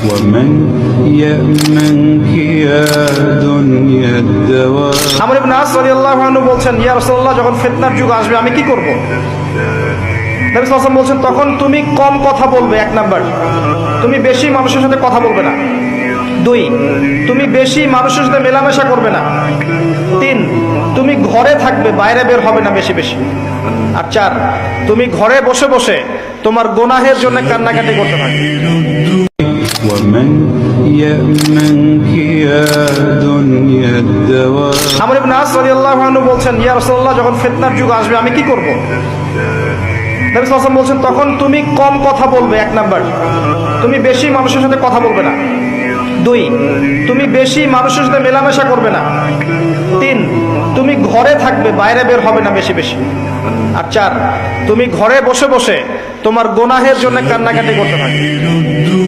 ومن يأمنك يا دنيا الدوام আমর ইবনে আস রাদিয়াল্লাহু আনহু বলছেন, ইয়া রাসূলুল্লাহ, যখন ফিতনার যুগ আসবে আমি কি করব? নবী সাল্লাল্লাহু আলাইহি ওয়াসাল্লাম বলছেন, তখন তুমি কম কথা বলবে। এক নাম্বার, তুমি বেশি মানুষের সাথে কথা বলবে না। দুই, তুমি বেশি মানুষের সাথে মেলামেশা করবে না। তিন, তুমি ঘরে থাকবে, বাইরে বের হবে না বেশি বেশি। আর চার, তুমি ঘরে বসে বসে তোমার গুনাহের জন্য কান্নাকাটি করতে থাকবে। ومن يأمنك يا دنيا الدوام আমর ইবনে আস রাদিয়াল্লাহু আনহু বলছেন, ইয়া রাসূলুল্লাহ, যখন ফিতনার যুগ আসবে আমি কি করব? নবী সাল্লাল্লাহু আলাইহি ওয়াসাল্লাম বলছেন, তখন তুমি কম কথা বলবে। এক নাম্বার, তুমি বেশি মানুষের সাথে কথা বলবে না। দুই, তুমি বেশি মানুষের সাথে মেলামেশা করবে না। তিন, তুমি ঘরে থাকবে, বাইরে বের হবে না বেশি বেশি। আর চার, তুমি ঘরে বসে বসে তোমার গুনাহের জন্য কান্নাকাটি করতে থাকবে।